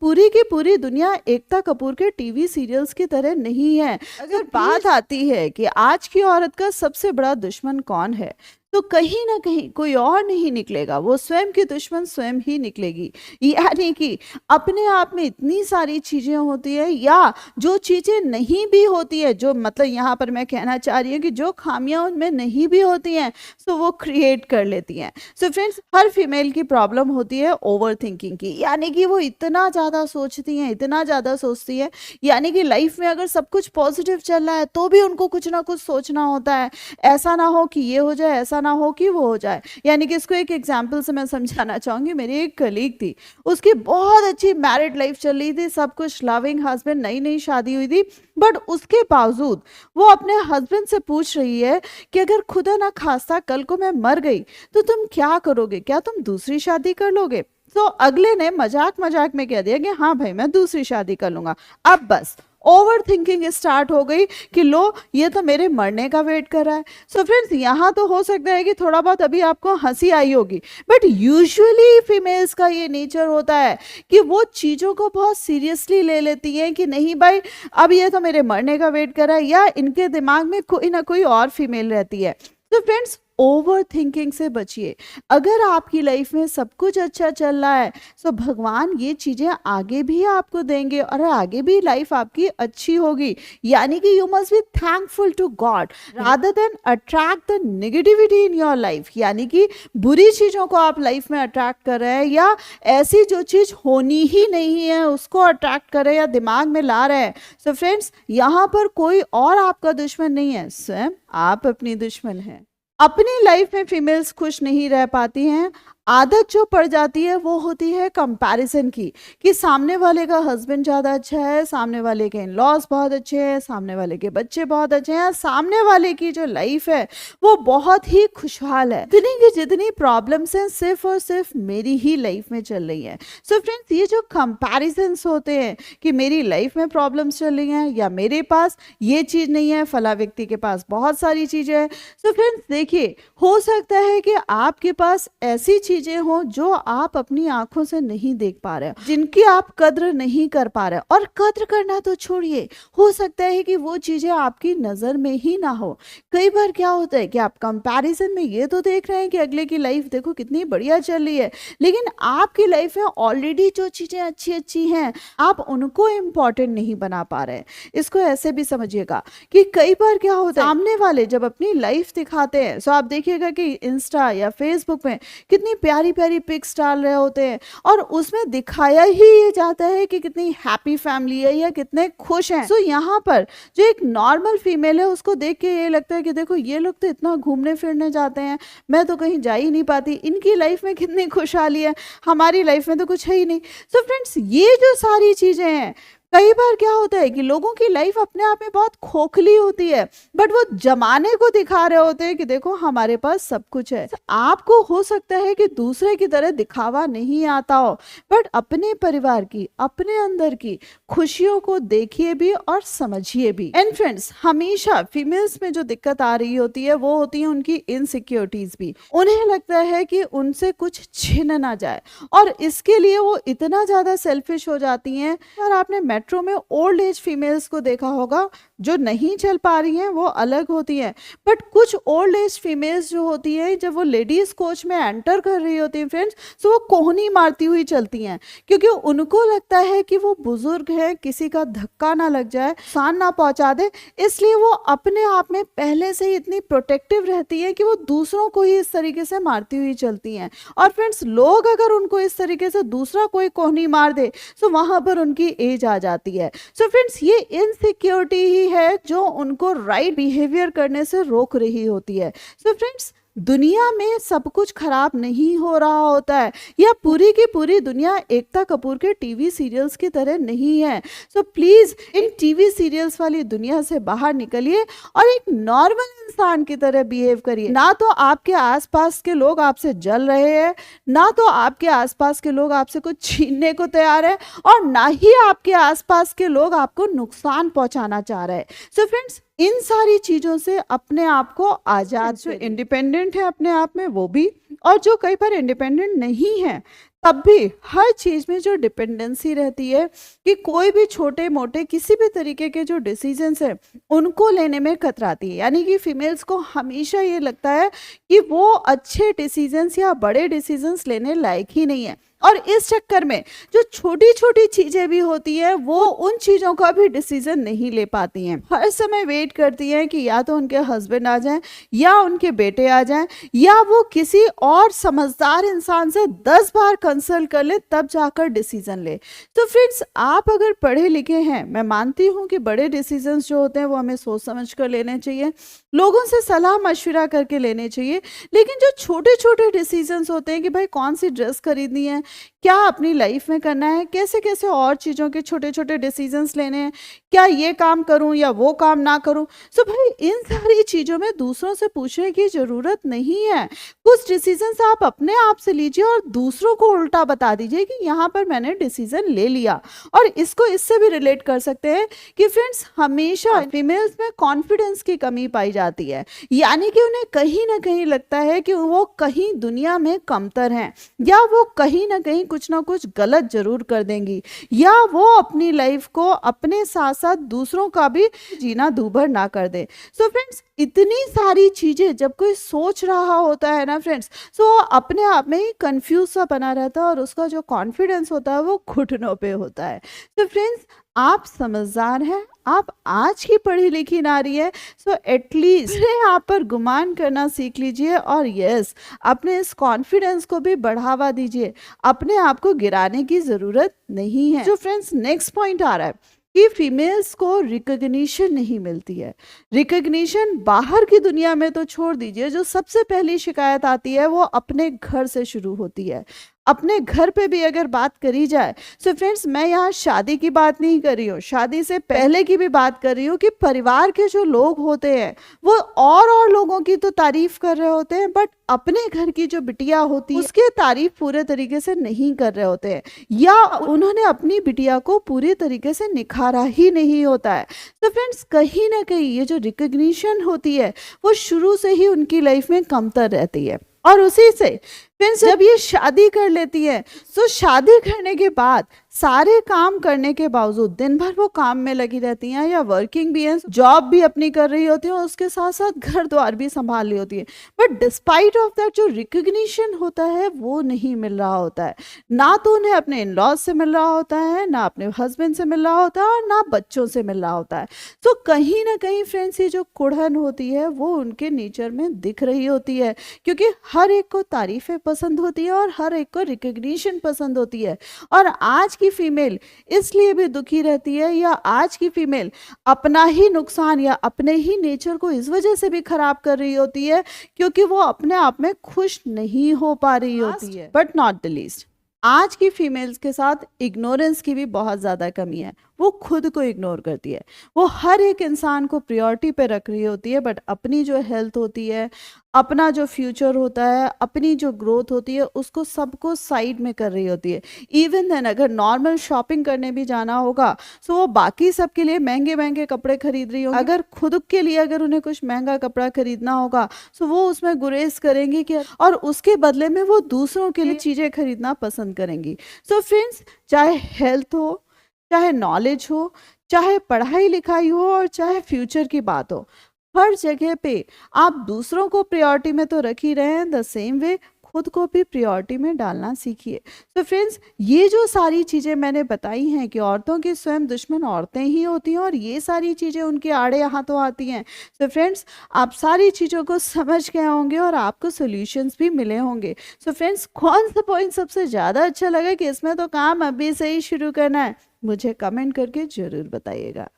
पूरी की पूरी दुनिया एकता कपूर के टीवी सीरियल्स की तरह नहीं है। अगर बात आती है कि आज की औरत का सबसे बड़ा दुश्मन कौन है, तो कहीं ना कहीं कोई और नहीं निकलेगा, वो स्वयं की दुश्मन स्वयं ही निकलेगी। यानी कि अपने आप में इतनी सारी चीजें होती है, या जो चीजें नहीं भी होती है, जो मतलब यहाँ पर मैं कहना चाह रही हूँ कि जो खामियां उनमें नहीं भी होती हैं, तो वो क्रिएट कर लेती हैं। सो फ्रेंड्स, हर फीमेल की प्रॉब्लम होती है ओवर थिंकिंग की, यानी कि वो इतना ज़्यादा सोचती हैं, इतना ज़्यादा सोचती है। यानी कि लाइफ में अगर सब कुछ पॉजिटिव चल रहा है तो भी उनको कुछ ना कुछ सोचना होता है, ऐसा ना हो कि ये हो जाए, ऐसा ना हो कि वो हो जाए। यानी कि इसको एक एग्जाम्पल से मैं समझाना चाहूंगी। मेरी एक कलीग थी, उसकी बहुत अच्छी मैरिड लाइफ चल रही थी, सब कुछ लविंग हस्बैंड, नई नई शादी हुई थी, बट उसके बावजूद वो अपने हस्बैंड से पूछ रही है कि अगर खुदा ना खास्ता कल को मैं मर गई तो तुम क्या करोगे, क्या तुम दूसरी शादी कर लोगे? तो अगले ने मजाक मजाक में कह दिया कि हाँ भाई मैं दूसरी शादी कर लूंगा। अब बस ओवर थिंकिंग स्टार्ट हो गई कि लो ये तो मेरे मरने का वेट कर रहा है। सो फ्रेंड्स, यहाँ तो हो सकता है कि थोड़ा बहुत अभी आपको हंसी आई होगी, बट यूजुअली फीमेल्स का ये नेचर होता है कि वो चीज़ों को बहुत सीरियसली ले लेती हैं कि नहीं भाई अब ये तो मेरे मरने का वेट कर रहा है, या इनके दिमाग में कोई ना कोई और फीमेल रहती है। तो फ्रेंड्स, ओवर थिंकिंग से बचिए। अगर आपकी लाइफ में सब कुछ अच्छा चल रहा है तो भगवान ये चीजें आगे भी आपको देंगे और आगे भी लाइफ आपकी अच्छी होगी। यानी कि you must be thankful to God rather than attract the negativity in your life. यानी कि बुरी चीजों को आप लाइफ में अट्रैक्ट कर रहे हैं, या ऐसी जो चीज होनी ही नहीं है उसको अट्रैक्ट कर रहे हैं या दिमाग में ला रहे हैं। सो फ्रेंड्स, यहाँ पर कोई और आपका दुश्मन नहीं है, स्वयं आप अपनी दुश्मन हैं। अपनी लाइफ में फीमेल्स खुश नहीं रह पाती हैं। आदत जो पड़ जाती है वो होती है कंपैरिजन की, कि सामने वाले का हस्बैंड ज़्यादा अच्छा है, सामने वाले के इन लॉज बहुत अच्छे हैं, सामने वाले के बच्चे बहुत अच्छे हैं, सामने वाले की जो लाइफ है वो बहुत ही खुशहाल है। इतनी की जितनी प्रॉब्लम्स हैं सिर्फ और सिर्फ मेरी ही लाइफ में चल रही है। सो फ्रेंड्स, ये जो कंपैरिजन्स होते हैं कि मेरी लाइफ में प्रॉब्लम्स चल रही हैं, या मेरे पास ये चीज़ नहीं है, फला व्यक्ति के पास बहुत सारी चीज़ें हैं। सो फ्रेंड्स देखिए, हो सकता है कि आपके पास ऐसी चीजें हो जो आप अपनी आंखों से नहीं देख पा रहे, जिनकी आप कद्र नहीं कर पा रहे, और कद्र करना तो छोड़िए, हो सकता है कि वो चीजें आपकी नजर में ही ना हो। कई बार क्या होता है कि आप कंपैरिजन में ये तो देख रहे हैं कि अगले की लाइफ देखो कितनी बढ़िया चल रही है, लेकिन आपकी लाइफ में ऑलरेडी जो चीजें अच्छी अच्छी हैं आप उनको इम्पोर्टेंट नहीं बना पा रहे हैं। इसको ऐसे भी समझिएगा कि कई बार क्या होता है, सामने वाले जब अपनी लाइफ दिखाते हैं तो आप देखिएगा कि इंस्टा या फेसबुक में कितनी प्यारी प्यारी पिक्स डाल रहे होते हैं, और उसमें दिखाया ही ये जाता है कि कितनी हैप्पी फैमिली है या कितने खुश हैं। सो यहाँ पर जो एक नॉर्मल फीमेल है उसको देख के ये लगता है कि देखो ये लोग तो इतना घूमने फिरने जाते हैं, मैं तो कहीं जा ही नहीं पाती, इनकी लाइफ में कितनी खुशहाली है, हमारी लाइफ में तो कुछ है ही नहीं। सो फ्रेंड्स, ये जो सारी चीजें हैं, कई बार क्या होता है कि लोगों की लाइफ अपने आप में बहुत खोखली होती है, बट वो जमाने को दिखा रहे होते हैं कि देखो हमारे पास सब कुछ है। आपको हो सकता है कि दूसरे की तरह दिखावा नहीं आता हो, बट अपने परिवार की, अपने अंदर की खुशियों को देखिए भी और समझिए भी। एंड फ्रेंड्स, हमेशा फीमेल्स में जो दिक्कत आ रही होती है वो होती है उनकी इनसिक्योरिटीज भी। उन्हें लगता है कि उनसे कुछ छिन ना जाए, और इसके लिए वो इतना ज्यादा सेल्फिश हो जाती हैं। और आपने मेट्रो में ओल्ड एज फीमेल्स को देखा होगा, जो नहीं चल पा रही हैं वो अलग होती हैं, बट कुछ ओल्ड एज फीमेल्स जो होती हैं जब वो लेडीज कोच में एंटर कर रही होती हैं फ्रेंड्स, तो वो कोहनी मारती हुई चलती हैं, क्योंकि उनको लगता है कि वो बुजुर्ग है, किसी का धक्का ना लग जाए, नुकसान ना पहुंचा दे, इसलिए वो अपने आप में पहले से ही इतनी प्रोटेक्टिव रहती है कि वो दूसरों को ही इस तरीके से मारती हुई चलती हैं। और फ्रेंड्स, लोग अगर उनको इस तरीके से दूसरा कोई कोहनी मार दे तो वहां पर उनकी एज आ जाती है। सो फ्रेंड्स, ये इनसिक्योरिटी ही है जो उनको राइट बिहेवियर करने से रोक रही होती है। सो फ्रेंड्स, दुनिया में सब कुछ खराब नहीं हो रहा होता है, या पूरी की पूरी दुनिया एकता कपूर के टीवी सीरियल्स की तरह नहीं है। So please in TV serials वाली दुनिया से बाहर निकलिए और एक नॉर्मल इंसान की तरह बिहेव करिए। ना तो आपके आसपास के लोग आपसे जल रहे हैं, ना तो आपके आसपास के लोग आपसे कुछ छीनने को तैयार है, और ना ही आपके आसपास के लोग आपको नुकसान पहुंचाना चाह रहे हैं। सो फ्रेंड्स, इन सारी चीजों से अपने आप को आजाद, जो इंडिपेंडेंट है अपने आप में वो भी, और जो कई बार इंडिपेंडेंट नहीं है तब भी हर चीज में जो डिपेंडेंसी रहती है कि कोई भी छोटे मोटे किसी भी तरीके के जो डिसीजंस है उनको लेने में कतराती है। यानी कि फीमेल्स को हमेशा ये लगता है कि वो अच्छे डिसीजंस या बड़े डिसीजंस लेने लायक ही नहीं है, और इस चक्कर में जो छोटी छोटी चीजें भी होती है वो उन चीजों का भी डिसीजन नहीं ले पाती हैं। हर समय वेट करती हैं कि या तो उनके हस्बैंड आ जाएं या उनके बेटे आ जाएं या वो किसी और समझदार इंसान से 10 बार कंसल्ट कर ले तब जाकर डिसीजन ले। तो फ्रेंड्स, आप अगर पढ़े लिखे हैं, मैं मानती हूँ कि बड़े डिसीजंस जो होते हैं वो हमें सोच समझ कर लेने चाहिए, लोगों से सलाह मशविरा करके लेने चाहिए। लेकिन जो छोटे छोटे डिसीजंस होते हैं कि भाई कौन सी ड्रेस खरीदनी है, क्या अपनी लाइफ में करना है, कैसे कैसे और चीज़ों के छोटे छोटे डिसीजंस लेने हैं, क्या ये काम करूं या वो काम ना करूं, सो भाई इन सारी चीज़ों में दूसरों से पूछने की ज़रूरत नहीं है। कुछ डिसीजंस आप अपने आप से लीजिए और दूसरों को उल्टा बता दीजिए कि यहाँ पर मैंने डिसीजन ले लिया। और इसको इससे भी रिलेट कर सकते हैं कि फ्रेंड्स, हमेशा फीमेल्स में कॉन्फिडेंस की कमी पाई जाती है। यानी कि उन्हें कहीं ना कहीं लगता है कि वो कहीं दुनिया में कमतर हैं, या वो कहीं ना कहीं कुछ ना कुछ गलत जरूर कर देंगी, या वो अपनी लाइफ को अपने साथ साथ दूसरों का भी जीना दूभर ना कर दे। सो फ्रेंड्स, इतनी सारी चीजें जब कोई सोच रहा होता है ना फ्रेंड्स, सो अपने आप में ही कंफ्यूज सा बना रहता है और उसका जो कॉन्फिडेंस होता है वो घुटनों पे होता है। तो फ्रेंड्स, आप समझदार हैं, आप आज की पढ़ी लिखी नारी है, सो एटलीस्ट आप पर गुमान करना सीख लीजिए और यस, अपने इस कॉन्फिडेंस को भी बढ़ावा दीजिए। अपने आप को गिराने की जरूरत नहीं है। जो फ्रेंड्स नेक्स्ट पॉइंट आ रहा है कि फीमेल्स को रिकॉग्निशन नहीं मिलती है। रिकॉग्निशन बाहर की दुनिया में तो छोड़ दीजिए, जो सबसे पहली शिकायत आती है वो अपने घर से शुरू होती है। अपने घर पे भी अगर बात करी जाए, सो फ्रेंड्स, मैं यहाँ शादी की बात नहीं कर रही हूँ, शादी से पहले की भी बात कर रही हूँ कि परिवार के जो लोग होते हैं वो और लोगों की तो तारीफ कर रहे होते हैं, बट अपने घर की जो बिटिया होती है उसके तारीफ पूरे तरीके से नहीं कर रहे होते हैं, या उन्होंने अपनी बिटिया को पूरी तरीके से निखारा ही नहीं होता है। तो फ्रेंड्स, कहीं ना कहीं ये जो रिकॉग्निशन होती है वो शुरू से ही उनकी लाइफ में कमतर रहती है। और उसी से फ्रेंड्स, जब ये शादी कर लेती है, तो शादी करने के बाद सारे काम करने के बावजूद दिन भर वो काम में लगी रहती हैं, या वर्किंग भी हैं, जॉब भी अपनी कर रही होती हैं, उसके साथ साथ घर द्वार भी संभाल रही होती है, बट डिस्पाइट ऑफ दैट जो रिकॉग्निशन होता है वो नहीं मिल रहा होता है। ना तो उन्हें अपने इन लॉज से मिल रहा होता है, ना अपने हस्बैंड से मिल रहा होता है, और ना बच्चों से मिल रहा होता है। तो कहीं ना कहीं फ्रेंड्स, ये जो कुढ़न होती है वो उनके नेचर में दिख रही होती है, क्योंकि हर एक को तारीफें पसंद होती है और हर एक को रिकॉग्निशन पसंद होती है। और आज की फीमेल इसलिए भी दुखी रहती है, या आज की फीमेल अपना ही नुकसान या अपने ही नेचर को इस वजह से भी खराब कर रही होती है क्योंकि वो अपने आप में खुश नहीं हो पा रही होती है। बट नॉट द लीस्ट, आज की फीमेल्स के साथ इग्नोरेंस की भी बहुत ज़्यादा कमी है। वो खुद को इग्नोर करती है, वो हर एक इंसान को प्रायोरिटी पे रख रही होती है, बट अपनी जो हेल्थ होती है, अपना जो फ्यूचर होता है, अपनी जो ग्रोथ होती है, उसको सबको साइड में कर रही होती है। इवन देन अगर नॉर्मल शॉपिंग करने भी जाना होगा, सो वो बाकी सबके लिए महंगे महंगे कपड़े खरीद रही होगी, अगर खुद के लिए अगर उन्हें कुछ महंगा कपड़ा खरीदना होगा, सो वो उसमें गुरेज करेंगी कि, और उसके बदले में वो दूसरों के लिए चीज़ें खरीदना पसंद करेंगी। सो फ्रेंड्स, चाहे हेल्थ हो, चाहे नॉलेज हो, चाहे पढ़ाई लिखाई हो, और चाहे फ्यूचर की बात हो, हर जगह पे आप दूसरों को प्रायोरिटी में तो रख ही रहे हैं, द सेम वे खुद को भी प्रायोरिटी में डालना सीखिए। तो फ्रेंड्स, ये जो सारी चीज़ें मैंने बताई हैं कि औरतों की स्वयं दुश्मन औरतें ही होती हैं, और ये सारी चीज़ें उनके आड़े हाथों आती हैं। तो फ्रेंड्स, आप सारी चीज़ों को समझ गए होंगे और आपको सॉल्यूशंस भी मिले होंगे। सो फ्रेंड्स, कौन सा पॉइंट सबसे ज़्यादा अच्छा लगा कि इसमें तो काम अभी से ही शुरू करना है, मुझे कमेंट करके ज़रूर बताइएगा।